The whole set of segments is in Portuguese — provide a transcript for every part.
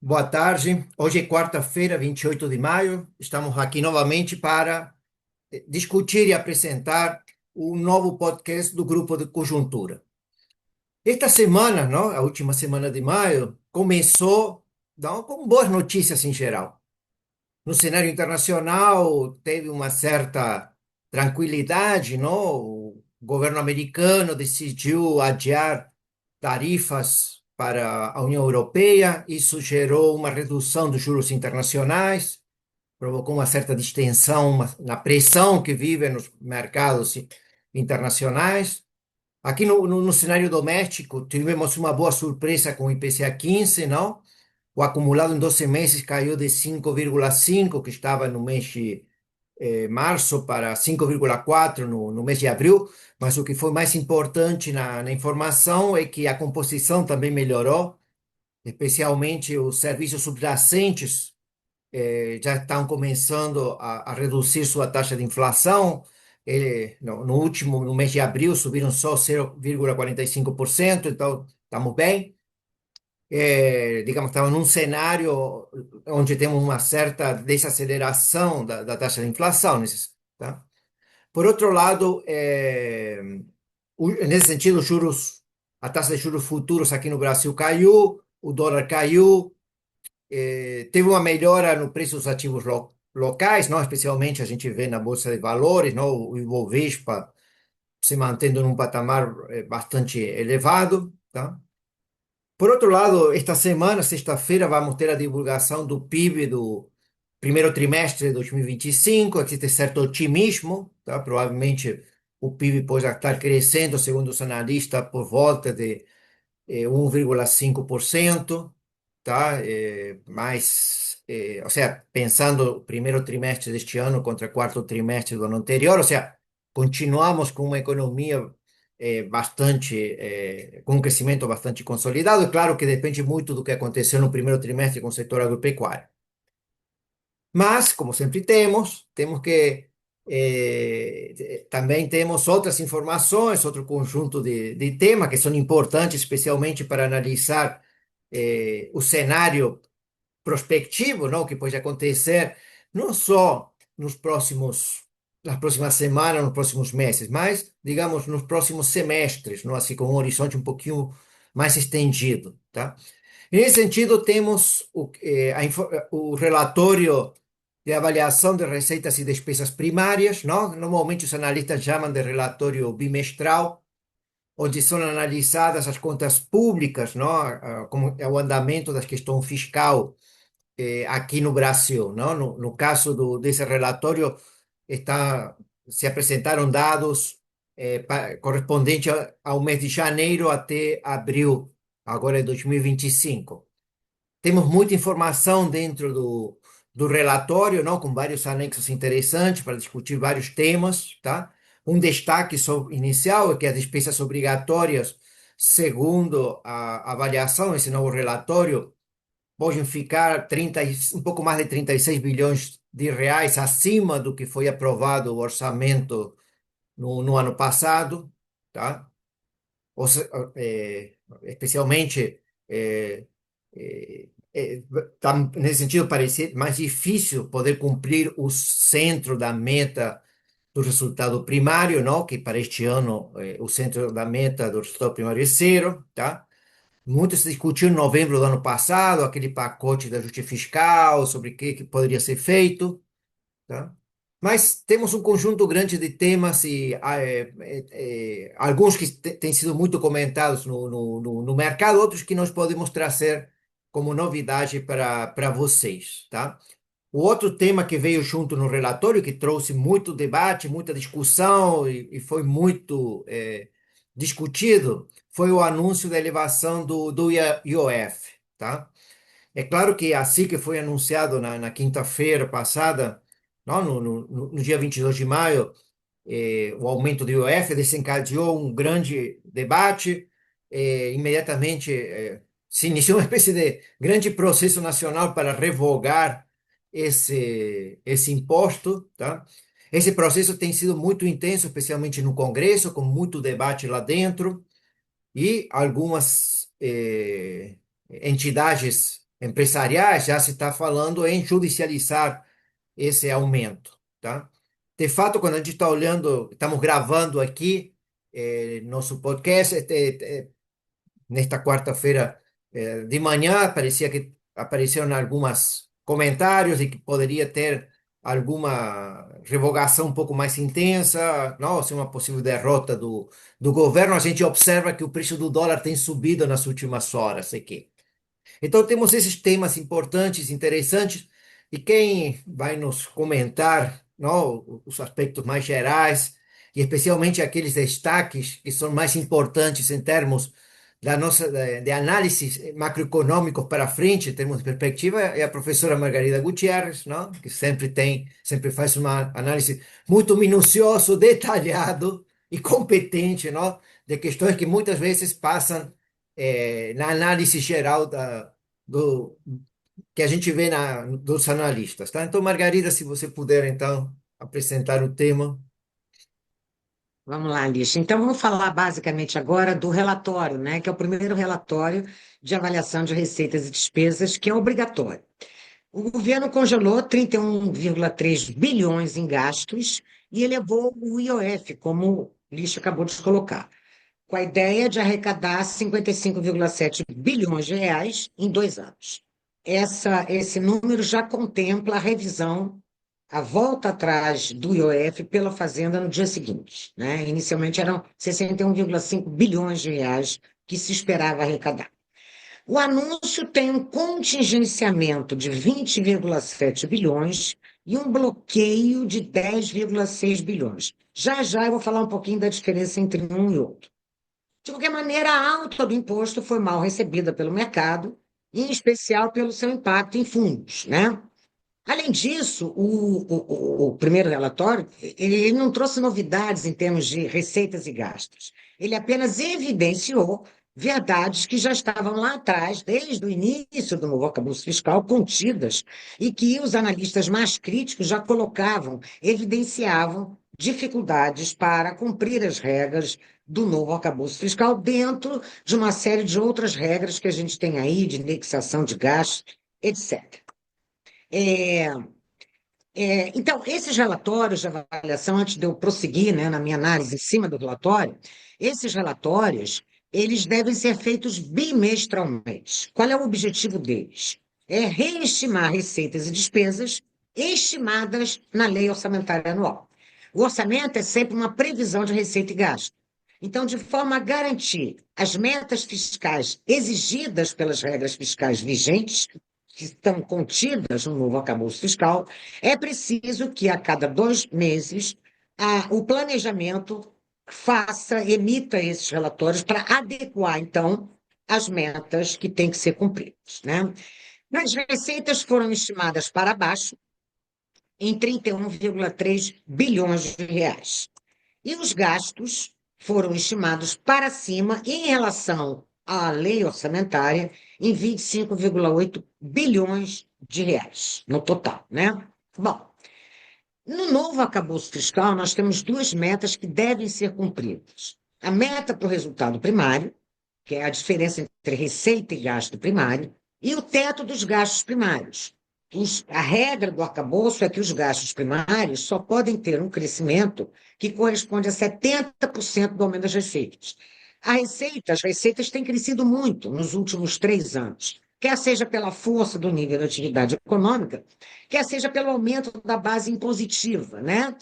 Boa tarde. Hoje é quarta-feira, 28 de maio. Estamos aqui novamente para discutir e apresentar um novo podcast do Grupo de Conjuntura. Esta semana, não, a última semana de maio, começou não, com boas notícias em geral. No cenário internacional, teve uma certa tranquilidade, não? O governo americano decidiu adiar tarifas para a União Europeia. Isso gerou uma redução dos juros internacionais, provocou uma certa distensão na pressão que vive nos mercados internacionais. Aqui no cenário doméstico, tivemos uma boa surpresa com o IPCA 15, não? O acumulado em 12 meses caiu de 5,5, que estava no mês de março, para 5,4 no mês de abril, mas o que foi mais importante na informação é que a composição também melhorou, especialmente os serviços subjacentes já estão começando a reduzir sua taxa de inflação. No mês de abril, subiram só 0,45%, então estamos bem. Digamos, estamos num cenário onde temos uma certa desaceleração da taxa de inflação, tá? Por outro lado, nesse sentido, a taxa de juros futuros aqui no Brasil caiu, o dólar caiu, teve uma melhora no preço dos ativos locais, não? Especialmente a gente vê na Bolsa de Valores, não? O Ibovespa se mantendo num patamar bastante elevado, tá? Por outro lado, esta semana, sexta-feira, vamos ter a divulgação do PIB do primeiro trimestre de 2025. Existe certo otimismo, tá? Provavelmente o PIB pode estar crescendo, segundo os analistas, por volta de 1,5%, tá? Ou seja, pensando o primeiro trimestre deste ano contra o quarto trimestre do ano anterior, ou seja, continuamos com uma economia com um crescimento bastante consolidado. É claro que depende muito do que aconteceu no primeiro trimestre com o setor agropecuário. Mas, como sempre temos que também temos outras informações, outro conjunto de temas que são importantes, especialmente para analisar o cenário prospectivo, não, que pode acontecer não só nas próximas semanas, nos próximos meses, mas, digamos, nos próximos semestres, não, assim, com um horizonte um pouquinho mais estendido, tá? Nesse sentido, temos o relatório de avaliação de receitas e despesas primárias, não? Normalmente os analistas chamam de relatório bimestral, onde são analisadas as contas públicas, não? Como é o andamento da questão fiscal aqui no Brasil, não? No caso desse relatório, se apresentaram dados correspondentes ao mês de janeiro até abril, agora é 2025. Temos muita informação dentro do relatório, não? Com vários anexos interessantes para discutir vários temas, tá? Um destaque inicial é que as despesas obrigatórias, segundo a avaliação, esse novo relatório, podem ficar um pouco mais de 36 bilhões de reais acima do que foi aprovado o orçamento no ano passado, tá? Ou especialmente, eh, eh, nesse sentido, parece mais difícil poder cumprir o centro da meta do resultado primário, não? Que para este ano o centro da meta do resultado primário é zero, tá? Muito se discutiu em novembro do ano passado, aquele pacote de ajuste fiscal, sobre o que poderia ser feito, tá? Mas temos um conjunto grande de temas e alguns que têm sido muito comentados no mercado, outros que nós podemos trazer como novidade para vocês, tá? O outro tema que veio junto no relatório, que trouxe muito debate, muita discussão e foi muito discutido, foi o anúncio da elevação do IOF, tá? É claro que assim que foi anunciado na quinta-feira passada, não, no dia 22 de maio, o aumento do IOF desencadeou um grande debate, imediatamente se iniciou uma espécie de grande processo nacional para revogar esse imposto, tá? Esse processo tem sido muito intenso, especialmente no Congresso, com muito debate lá dentro, e algumas entidades empresariais, já se está falando em judicializar esse aumento, tá? De fato, quando a gente está olhando, estamos gravando aqui nosso podcast, nesta quarta-feira de manhã, parecia que apareceram alguns comentários e que poderia ter alguma revogação um pouco mais intensa, não, se uma possível derrota do governo. A gente observa que o preço do dólar tem subido nas últimas horas aqui. Então, temos esses temas importantes, interessantes, e quem vai nos comentar, não, os aspectos mais gerais, e especialmente aqueles destaques que são mais importantes em termos da nossa de análise macroeconômicos para frente, em termos de perspectiva, é a professora Margarida Gutierrez, não? Que sempre faz uma análise muito minucioso, detalhado e competente, não? De questões que muitas vezes passam na análise geral do, que a gente vê dos analistas, tá? Então, Margarida, se você puder, então, apresentar o tema. Vamos lá, Alice. Então, vamos falar basicamente agora do relatório, né, que é o primeiro relatório de avaliação de receitas e despesas, que é obrigatório. O governo congelou 31,3 bilhões em gastos e elevou o IOF, como o Lixo acabou de colocar, com a ideia de arrecadar 55,7 bilhões de reais em 2 anos. Esse número já contempla a revisão, a volta atrás do IOF pela Fazenda no dia seguinte, né? Inicialmente eram 61,5 bilhões de reais que se esperava arrecadar. O anúncio tem um contingenciamento de 20,7 bilhões e um bloqueio de 10,6 bilhões. Já já eu vou falar um pouquinho da diferença entre um e outro. De qualquer maneira, a alta do imposto foi mal recebida pelo mercado, em especial pelo seu impacto em fundos, né? Além disso, o primeiro relatório, ele não trouxe novidades em termos de receitas e gastos. Ele apenas evidenciou verdades que já estavam lá atrás, desde o início do novo arcabouço fiscal, contidas, e que os analistas mais críticos já colocavam, evidenciavam dificuldades para cumprir as regras do novo arcabouço fiscal dentro de uma série de outras regras que a gente tem aí, de indexação de gastos, etc. É, então, esses relatórios de avaliação, antes de eu prosseguir, né, na minha análise em cima do relatório, esses relatórios, eles devem ser feitos bimestralmente. Qual é o objetivo deles? É reestimar receitas e despesas estimadas na lei orçamentária anual. O orçamento é sempre uma previsão de receita e gasto. Então, de forma a garantir as metas fiscais exigidas pelas regras fiscais vigentes, que estão contidas no novo arcabouço fiscal, é preciso que a cada 2 meses o planejamento emita esses relatórios para adequar, então, as metas que têm que ser cumpridas, né? As receitas foram estimadas para baixo em 31,3 bilhões de reais. E os gastos foram estimados para cima em relação à lei orçamentária em 25,8 bilhões de reais no total, né? Bom, no novo arcabouço fiscal, nós temos duas metas que devem ser cumpridas. A meta para o resultado primário, que é a diferença entre receita e gasto primário, e o teto dos gastos primários. A regra do arcabouço é que os gastos primários só podem ter um crescimento que corresponde a 70% do aumento das receitas. As receitas têm crescido muito nos últimos 3 anos, quer seja pela força do nível da atividade econômica, quer seja pelo aumento da base impositiva, né?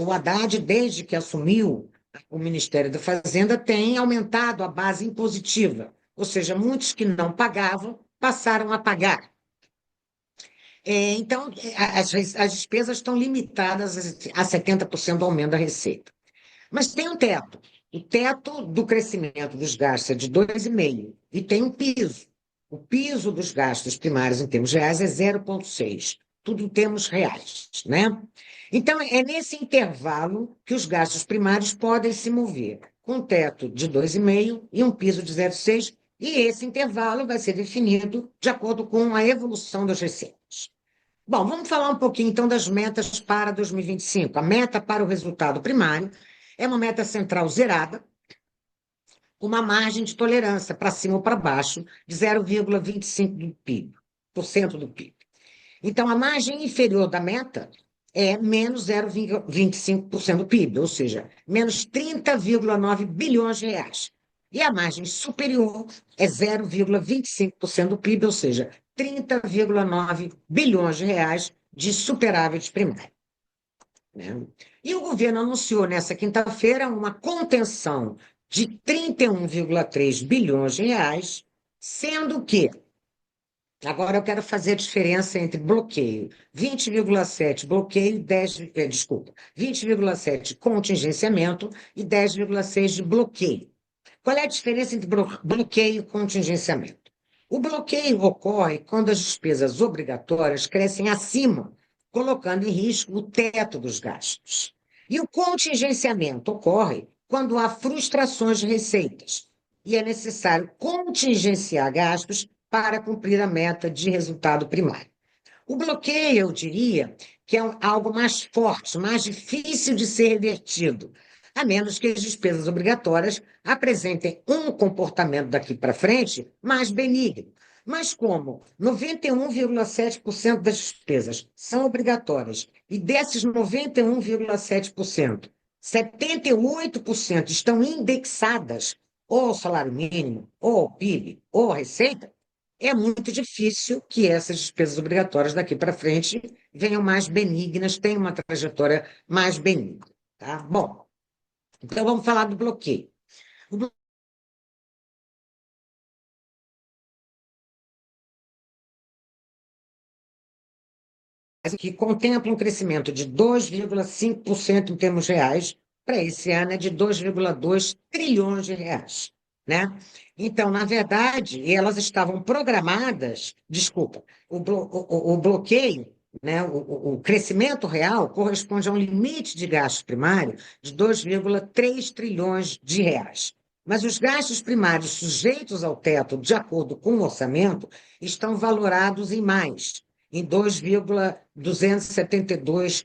O Haddad, desde que assumiu o Ministério da Fazenda, tem aumentado a base impositiva, ou seja, muitos que não pagavam passaram a pagar. Então, as despesas estão limitadas a 70% do aumento da receita. Mas tem um teto. O teto do crescimento dos gastos é de 2,5%, e tem um piso. O piso dos gastos primários em termos reais é 0,6%, tudo em termos reais, né? Então, é nesse intervalo que os gastos primários podem se mover, com um teto de 2,5% e um piso de 0,6%, e esse intervalo vai ser definido de acordo com a evolução das receitas. Bom, vamos falar um pouquinho então das metas para 2025. A meta para o resultado primário é uma meta central zerada, com uma margem de tolerância para cima ou para baixo de 0,25 do PIB. do PIB. Então, a margem inferior da meta é menos 0,25% do PIB, ou seja, menos 30,9 bilhões de reais. E a margem superior é 0,25% do PIB, ou seja, 30,9 bilhões de reais de superávit primário, né? E o governo anunciou nessa quinta-feira uma contenção de 31,3 bilhões de reais, sendo que agora eu quero fazer a diferença entre bloqueio, 20,7 bloqueio, 10, desculpa, 20,7 contingenciamento e 10,6 de bloqueio. Qual é a diferença entre bloqueio e contingenciamento? O bloqueio ocorre quando as despesas obrigatórias crescem acima, colocando em risco o teto dos gastos. E o contingenciamento ocorre quando há frustrações de receitas e é necessário contingenciar gastos para cumprir a meta de resultado primário. O bloqueio, eu diria, que é algo mais forte, mais difícil de ser revertido, a menos que as despesas obrigatórias apresentem um comportamento daqui para frente mais benigno. Mas como 91,7% das despesas são obrigatórias e desses 91,7%, 78% estão indexadas ou ao salário mínimo, ou ao PIB, ou à receita, é muito difícil que essas despesas obrigatórias daqui para frente venham mais benignas, tenham uma trajetória mais benigna. Tá? Bom, então vamos falar do bloqueio. O que contempla um crescimento de 2,5% em termos reais, para esse ano é de 2,2 trilhões de reais, né? Então, na verdade, elas estavam programadas, desculpa, o bloqueio, né, o crescimento real corresponde a um limite de gasto primário de 2,3 trilhões de reais. Mas os gastos primários sujeitos ao teto, de acordo com o orçamento, estão valorados em mais, em 2,272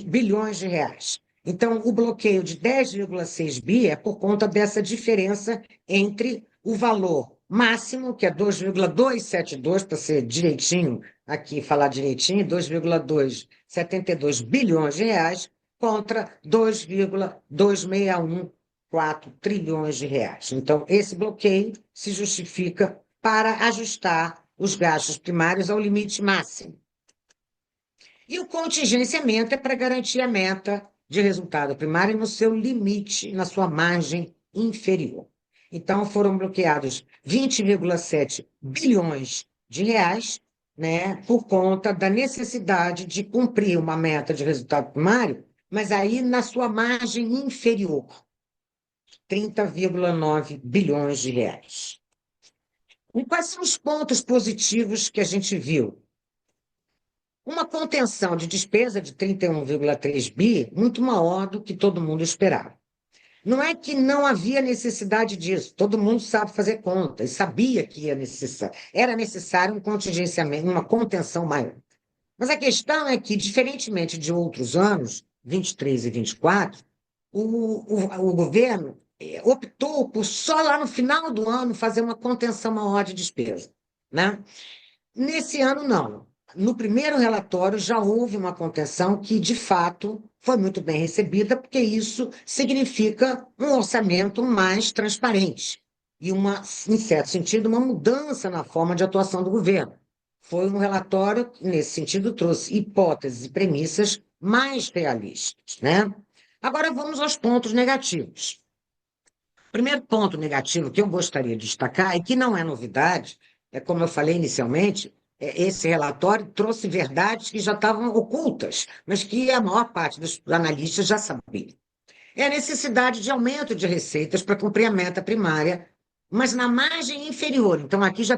bilhões de reais. Então, o bloqueio de 10,6 bi é por conta dessa diferença entre o valor máximo, que é 2,272, para ser direitinho, aqui falar direitinho, 2,272 bilhões de reais, contra 2,2614 trilhões de reais. Então, esse bloqueio se justifica para ajustar os gastos primários ao limite máximo. E o contingenciamento é para garantir a meta de resultado primário no seu limite, na sua margem inferior. Então, foram bloqueados 20,7 bilhões de reais, né, por conta da necessidade de cumprir uma meta de resultado primário, mas aí na sua margem inferior, 30,9 bilhões de reais. E quais são os pontos positivos que a gente viu? Uma contenção de despesa de 31,3 bi, muito maior do que todo mundo esperava. Não é que não havia necessidade disso, todo mundo sabe fazer conta e sabia que era necessário um contingenciamento, uma contenção maior. Mas a questão é que, diferentemente de outros anos, 23 e 24, o governo optou por só lá no final do ano fazer uma contenção maior de despesa, né? Nesse ano, não. No primeiro relatório já houve uma contenção que, de fato, foi muito bem recebida, porque isso significa um orçamento mais transparente e, em certo sentido, uma mudança na forma de atuação do governo. Foi um relatório que, nesse sentido, trouxe hipóteses e premissas mais realistas, né? Agora vamos aos pontos negativos. O primeiro ponto negativo que eu gostaria de destacar, e que não é novidade, é como eu falei inicialmente, esse relatório trouxe verdades que já estavam ocultas, mas que a maior parte dos analistas já sabia. É a necessidade de aumento de receitas para cumprir a meta primária, mas na margem inferior. Então, aqui já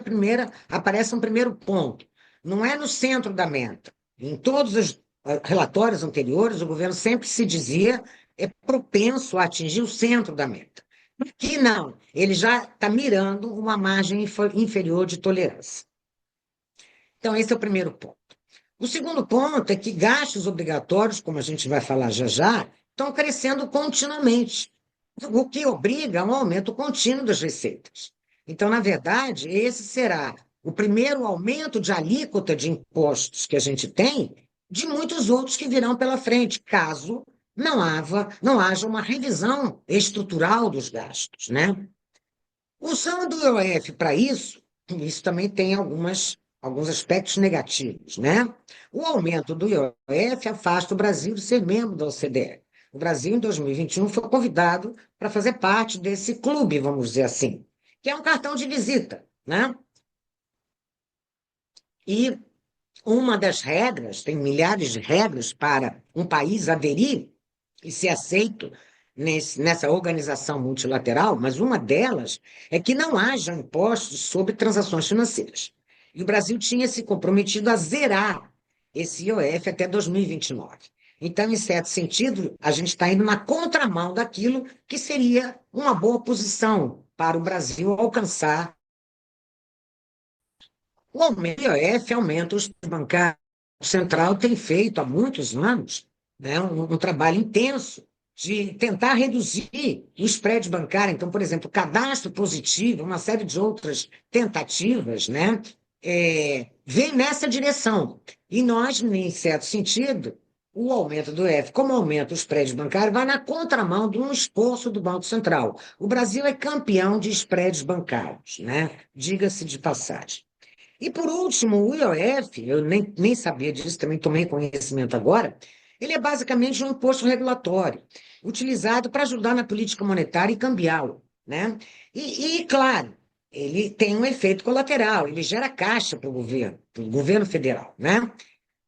aparece um primeiro ponto. Não é no centro da meta. Em todos os relatórios anteriores, o governo sempre se dizia é propenso a atingir o centro da meta. Aqui não, ele já está mirando uma margem inferior de tolerância. Então, esse é o primeiro ponto. O segundo ponto é que gastos obrigatórios, como a gente vai falar já já, estão crescendo continuamente, o que obriga a um aumento contínuo das receitas. Então, na verdade, esse será o primeiro aumento de alíquota de impostos que a gente tem, de muitos outros que virão pela frente, caso não haja uma revisão estrutural dos gastos, né? Usando o IOF para isso também tem alguns aspectos negativos, né? O aumento do IOF afasta o Brasil de ser membro da OCDE. O Brasil, em 2021, foi convidado para fazer parte desse clube, vamos dizer assim, que é um cartão de visita, né? E uma das regras, tem milhares de regras para um país aderir e ser aceito nessa organização multilateral, mas uma delas é que não haja impostos sobre transações financeiras. E o Brasil tinha se comprometido a zerar esse IOF até 2029. Então, em certo sentido, a gente está indo na contramão daquilo que seria uma boa posição para o Brasil alcançar. O aumento do IOF aumenta os bancários. O Central tem feito há muitos anos, né, um trabalho intenso de tentar reduzir o spread bancário. Então, por exemplo, cadastro positivo, uma série de outras tentativas, né, vem nessa direção. E nós, em certo sentido, o aumento do IOF, como aumenta o spread bancário, vai na contramão de um esforço do Banco Central. O Brasil é campeão de spreads bancários, né? Diga-se de passagem. E, por último, o IOF, eu nem sabia disso, também tomei conhecimento agora, ele é basicamente um imposto regulatório, utilizado para ajudar na política monetária e cambial, né? Claro, ele tem um efeito colateral, ele gera caixa para o governo federal, né?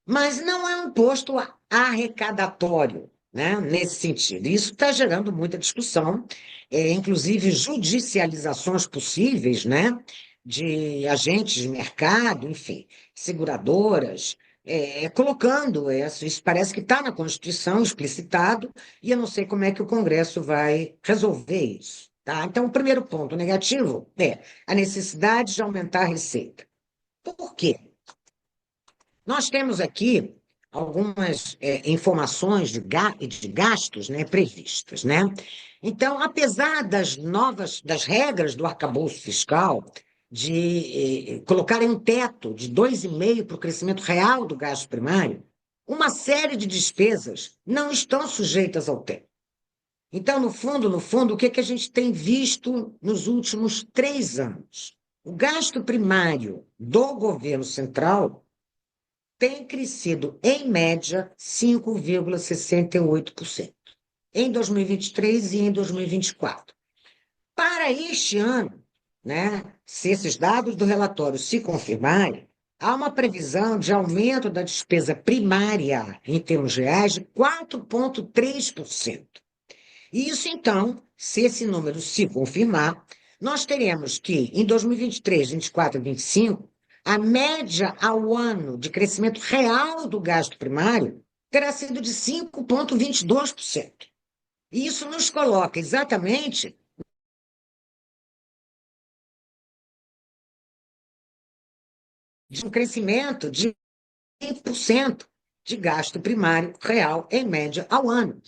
Mas não é um imposto arrecadatório, né? Nesse sentido. Isso está gerando muita discussão, inclusive judicializações possíveis, né? De agentes de mercado, enfim, seguradoras, colocando isso parece que está na Constituição explicitado, e eu não sei como é que o Congresso vai resolver isso. Tá? Então, o primeiro ponto negativo é a necessidade de aumentar a receita. Por quê? Nós temos aqui algumas informações de gastos, né, previstas, né? Então, apesar das regras do arcabouço fiscal, de colocarem um teto de 2,5% para o crescimento real do gasto primário, uma série de despesas não estão sujeitas ao teto. Então, no fundo, o que a gente tem visto nos últimos 3 anos? O gasto primário do governo central tem crescido, em média, 5,68% em 2023 e em 2024. Para este ano, né, se esses dados do relatório se confirmarem, há uma previsão de aumento da despesa primária, em termos reais, de 4,3%. Isso, então, se esse número se confirmar, nós teremos que, em 2023, 2024 e 2025, a média ao ano de crescimento real do gasto primário terá sido de 5,22%. E isso nos coloca exatamente de um crescimento de 1% de gasto primário real, em média, ao ano.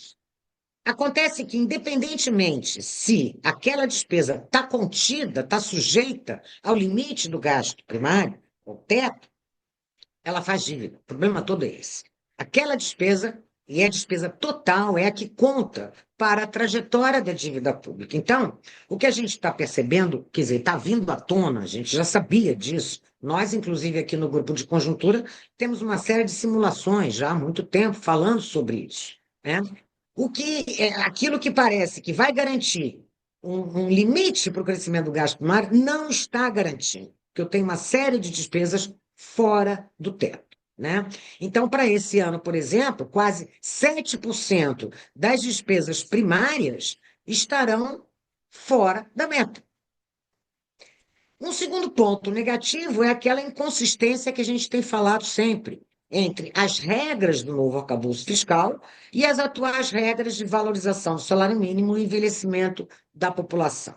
Acontece que, independentemente se aquela despesa está contida, está sujeita ao limite do gasto primário, ao teto, ela faz dívida. O problema todo é esse. Aquela despesa, e a despesa total, é a que conta para a trajetória da dívida pública. Então, o que a gente está percebendo, quer dizer, está vindo à tona, a gente já sabia disso. Nós, inclusive, aqui no grupo de conjuntura, temos uma série de simulações já há muito tempo falando sobre isso, né? Aquilo que parece que vai garantir um limite para o crescimento do gasto primário não está garantindo, porque eu tenho uma série de despesas fora do teto, né? Então, para esse ano, por exemplo, quase 7% das despesas primárias estarão fora da meta. Um segundo ponto negativo é aquela inconsistência que a gente tem falado sempre entre as regras do novo arcabouço fiscal e as atuais regras de valorização do salário mínimo e envelhecimento da população.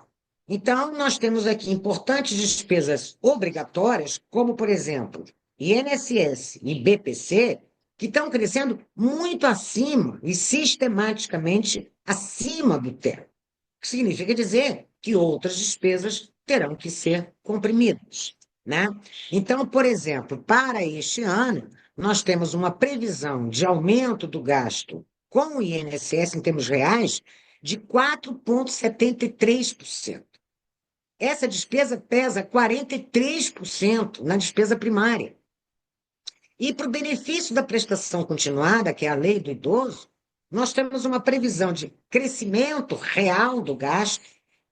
Então, nós temos aqui importantes despesas obrigatórias, como, por exemplo, INSS e BPC, que estão crescendo muito acima e sistematicamente acima do teto, que significa dizer que outras despesas terão que ser comprimidas, né? Então, por exemplo, para este ano, nós temos uma previsão de aumento do gasto com o INSS em termos reais de 4,73%. Essa despesa pesa 43% na despesa primária. E para o benefício da prestação continuada, que é a lei do idoso, nós temos uma previsão de crescimento real do gasto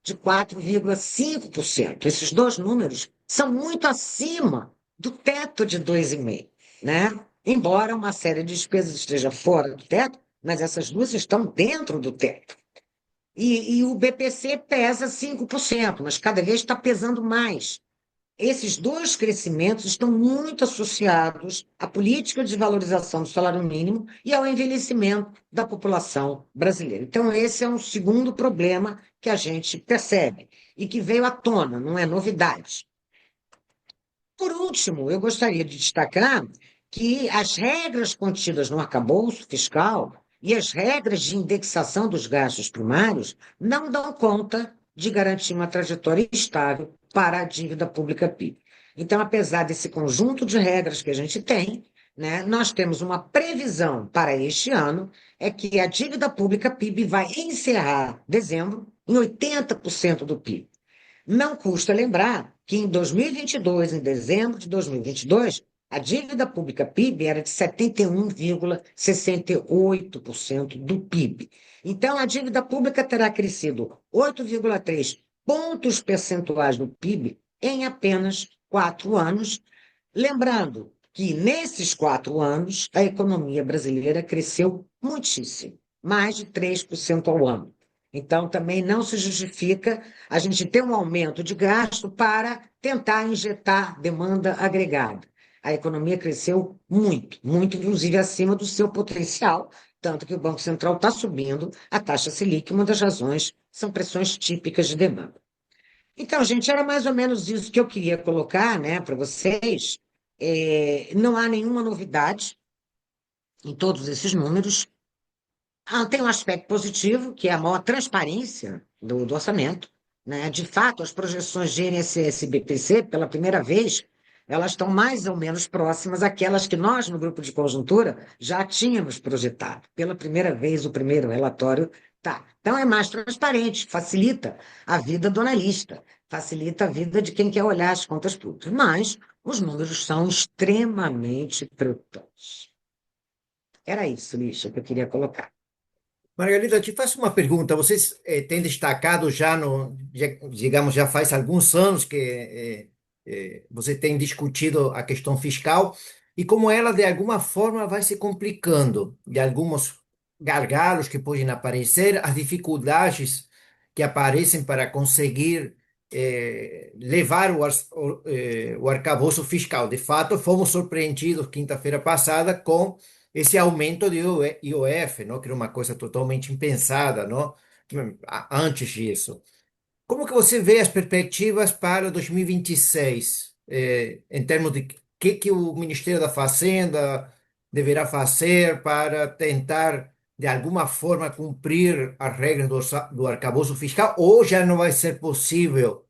de 4,5%. Esses dois números são muito acima do teto de 2,5%, né? Embora uma série de despesas esteja fora do teto, mas essas duas estão dentro do teto. E o BPC pesa 5%, mas cada vez está pesando mais. Esses dois crescimentos estão muito associados à política de valorização do salário mínimo e ao envelhecimento da população brasileira. Então, esse é um segundo problema que a gente percebe e que veio à tona, não é novidade. Por último, eu gostaria de destacar que as regras contidas no arcabouço fiscal e as regras de indexação dos gastos primários não dão conta de garantir uma trajetória estável para a dívida pública PIB. Então, apesar desse conjunto de regras que a gente tem, né, nós temos uma previsão para este ano, é que a dívida pública PIB vai encerrar dezembro em 80% do PIB. Não custa lembrar que em 2022, em dezembro de 2022, a dívida pública PIB era de 71,68% do PIB. Então, a dívida pública terá crescido 8,3 pontos percentuais do PIB em apenas 4 anos. Lembrando que nesses 4 anos, a economia brasileira cresceu muitíssimo, mais de 3% ao ano. Então, também não se justifica a gente ter um aumento de gasto para tentar injetar demanda agregada. A economia cresceu muito, muito, inclusive acima do seu potencial, tanto que o Banco Central está subindo a taxa Selic, uma das razões são pressões típicas de demanda. Então, gente, era mais ou menos isso que eu queria colocar, né, para vocês. Não há nenhuma novidade em todos esses números. Tem um aspecto positivo, que é a maior transparência do orçamento, né? De fato, as projeções de INSS e BPC, pela primeira vez, elas estão mais ou menos próximas àquelas que nós, no grupo de conjuntura, já tínhamos projetado. Pela primeira vez, o primeiro relatório tá. Então, é mais transparente, facilita a vida do analista, facilita a vida de quem quer olhar as contas públicas. Mas os números são extremamente preocupantes. Era isso, Lígia, que eu queria colocar. Margarida, te faço uma pergunta. Vocês têm destacado já digamos, já faz alguns anos que você tem discutido a questão fiscal e como ela, de alguma forma, vai se complicando, de alguns gargalos que podem aparecer, as dificuldades que aparecem para conseguir levar o arcabouço fiscal. De fato, fomos surpreendidos quinta-feira passada com esse aumento de IOF, não? Que era uma coisa totalmente impensada, não? Antes disso. Como que você vê as perspectivas para 2026, em termos de que o Ministério da Fazenda deverá fazer para tentar, de alguma forma, cumprir as regras do arcabouço fiscal, ou já não vai ser possível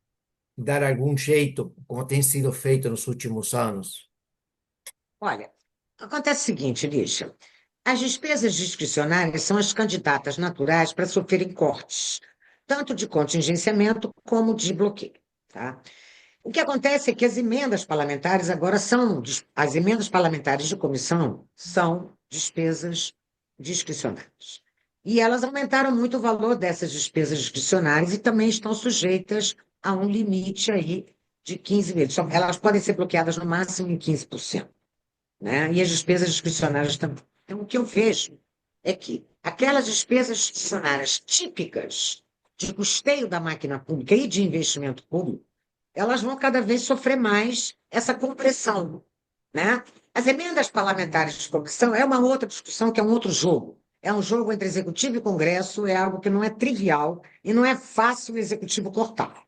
dar algum jeito, como tem sido feito nos últimos anos? Olha, acontece o seguinte, Lígia. As despesas discricionárias são as candidatas naturais para sofrerem cortes, tanto de contingenciamento como de bloqueio, tá? O que acontece é que as emendas parlamentares agora são, as emendas parlamentares de comissão são despesas discricionárias. E elas aumentaram muito o valor dessas despesas discricionárias e também estão sujeitas a um limite aí de 15 meses. Elas podem ser bloqueadas no máximo em 15%, né? E as despesas discricionárias também. Então, o que eu vejo é que aquelas despesas discricionárias típicas de custeio da máquina pública e de investimento público, elas vão cada vez sofrer mais essa compressão, né? As emendas parlamentares de comissão é uma outra discussão, que é um outro jogo. É um jogo entre executivo e Congresso, é algo que não é trivial e não é fácil o executivo cortar.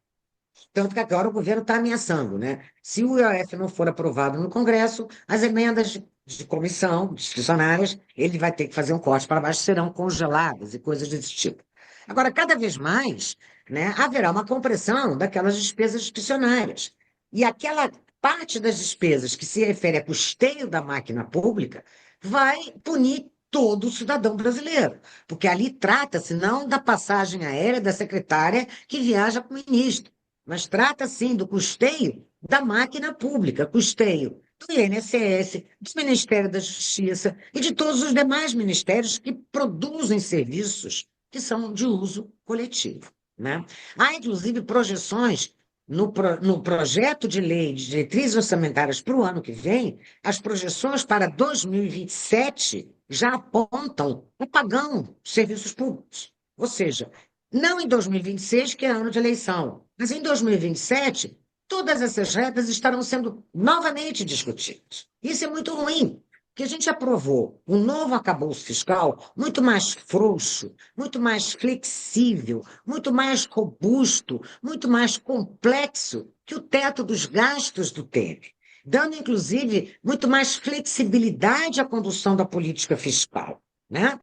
Tanto que agora o governo está ameaçando, né? Se o IOF não for aprovado no Congresso, as emendas de comissão, discricionárias, ele vai ter que fazer um corte para baixo, serão congeladas e coisas desse tipo. Agora, cada vez mais, né, haverá uma compressão daquelas despesas discricionárias. E aquela parte das despesas que se refere a custeio da máquina pública vai punir todo o cidadão brasileiro, porque ali trata-se não da passagem aérea da secretária que viaja com o ministro, mas trata sim do custeio da máquina pública, custeio do INSS, do Ministério da Justiça e de todos os demais ministérios que produzem serviços que são de uso coletivo, né? Há, inclusive, projeções no projeto de lei de diretrizes orçamentárias para o ano que vem, as projeções para 2027 já apontam o pagão de serviços públicos. Ou seja, não em 2026, que é ano de eleição, mas em 2027, todas essas regras estarão sendo novamente discutidas. Isso é muito ruim, porque a gente aprovou um novo arcabouço fiscal muito mais frouxo, muito mais flexível, muito mais robusto, muito mais complexo que o teto dos gastos do Temer, dando, inclusive, muito mais flexibilidade à condução da política fiscal, né?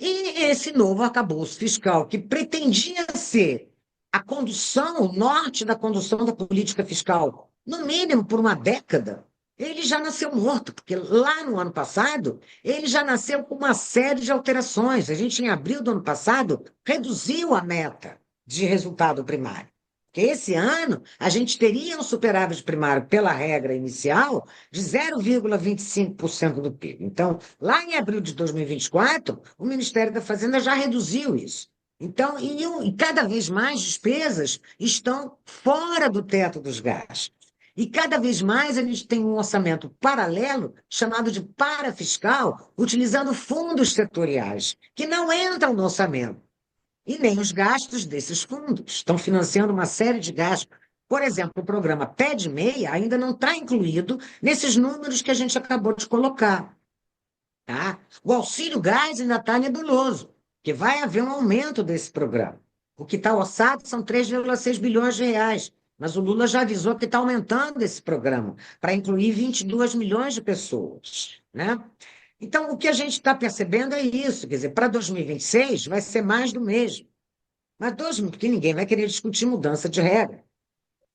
E esse novo arcabouço fiscal, que pretendia ser a condução, o norte da condução da política fiscal, no mínimo por uma década, ele já nasceu morto, porque lá no ano passado, ele já nasceu com uma série de alterações. A gente, em abril do ano passado, reduziu a meta de resultado primário. Porque esse ano, a gente teria um superávit primário pela regra inicial de 0,25% do PIB. Então, lá em abril de 2024, o Ministério da Fazenda já reduziu isso. Então, e cada vez mais despesas estão fora do teto dos gastos. E cada vez mais a gente tem um orçamento paralelo, chamado de parafiscal, utilizando fundos setoriais, que não entram no orçamento. E nem os gastos desses fundos estão financiando uma série de gastos. Por exemplo, o programa Pé de Meia ainda não está incluído nesses números que a gente acabou de colocar. Tá? O auxílio gás ainda está nebuloso, que vai haver um aumento desse programa. O que está orçado são 3,6 bilhões de reais, mas o Lula já avisou que está aumentando esse programa para incluir 22 milhões de pessoas, né? Então, o que a gente está percebendo é isso, quer dizer, para 2026 vai ser mais do mesmo. Mas porque ninguém vai querer discutir mudança de regra.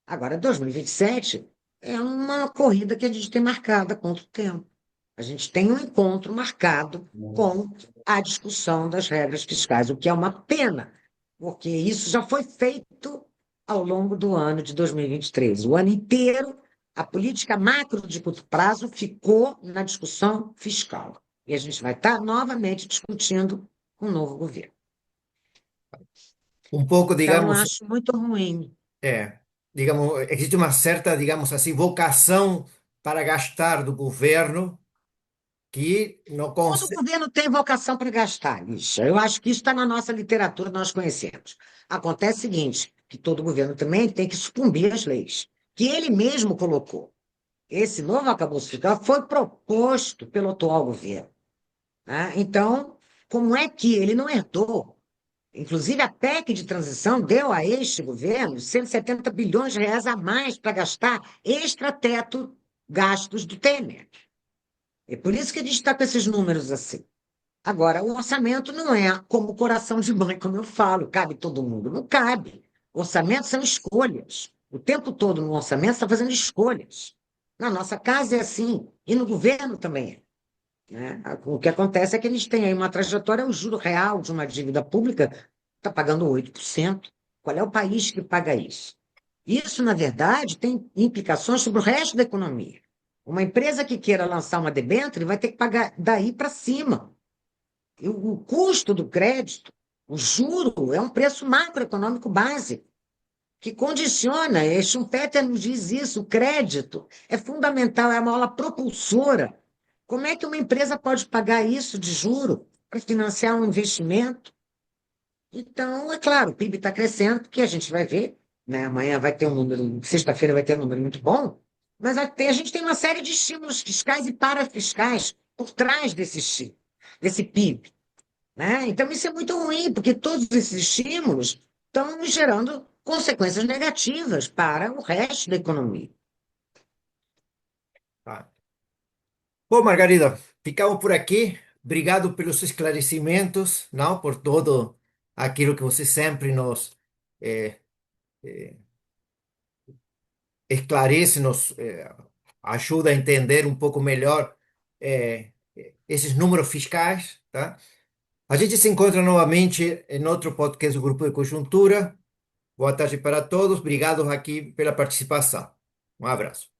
Agora, 2027 é uma corrida que a gente tem marcada contra o tempo. A gente tem um encontro marcado com a discussão das regras fiscais, o que é uma pena, porque isso já foi feito ao longo do ano de 2023. O ano inteiro, a política macro de curto prazo ficou na discussão fiscal. E a gente vai estar novamente discutindo com o novo governo. Um pouco, Então, digamos, acho muito ruim. digamos, existe uma certa, digamos assim, vocação para gastar do governo que não Todo consegue. governo tem vocação para gastar, Lixa. Eu acho que isso está na nossa literatura, nós conhecemos. Acontece o seguinte, que todo governo também tem que sucumbir às leis, que ele mesmo colocou. Esse novo arcabouço fiscal foi proposto pelo atual governo, né? Então, como é que ele não herdou? Inclusive, a PEC de transição deu a este governo 170 bilhões de reais a mais para gastar extra-teto gastos do Temer. É por isso que a gente está com esses números assim. Agora, o orçamento não é como coração de mãe, como eu falo, cabe todo mundo. Não cabe. Orçamentos são escolhas. O tempo todo no orçamento está fazendo escolhas. Na nossa casa é assim, e no governo também é. Né? O que acontece é que eles têm aí uma trajetória, o juro real de uma dívida pública está pagando 8%. Qual é o país que paga isso? Isso, na verdade, tem implicações sobre o resto da economia. Uma empresa que queira lançar uma debênture vai ter que pagar daí para cima. E o custo do crédito, o juro, é um preço macroeconômico básico, que condiciona, e Schumpeter nos diz isso, o crédito é fundamental, é a mola propulsora. Como é que uma empresa pode pagar isso de juro para financiar um investimento? Então, é claro, o PIB está crescendo, que a gente vai ver, né? Amanhã vai ter um número, sexta-feira vai ter um número muito bom, mas a gente tem uma série de estímulos fiscais e parafiscais por trás desse PIB, né? Então, isso é muito ruim, porque todos esses estímulos estão gerando consequências negativas para o resto da economia. Ah. Bom, Margarida, ficamos por aqui. Obrigado pelos esclarecimentos, não, por todo aquilo que você sempre nos eh, eh, esclarece-nos, ajuda a entender um pouco melhor esses números fiscais, tá? A gente se encontra novamente em outro podcast do Grupo de Conjuntura. Boa tarde para todos. Obrigado aqui pela participação. Um abraço.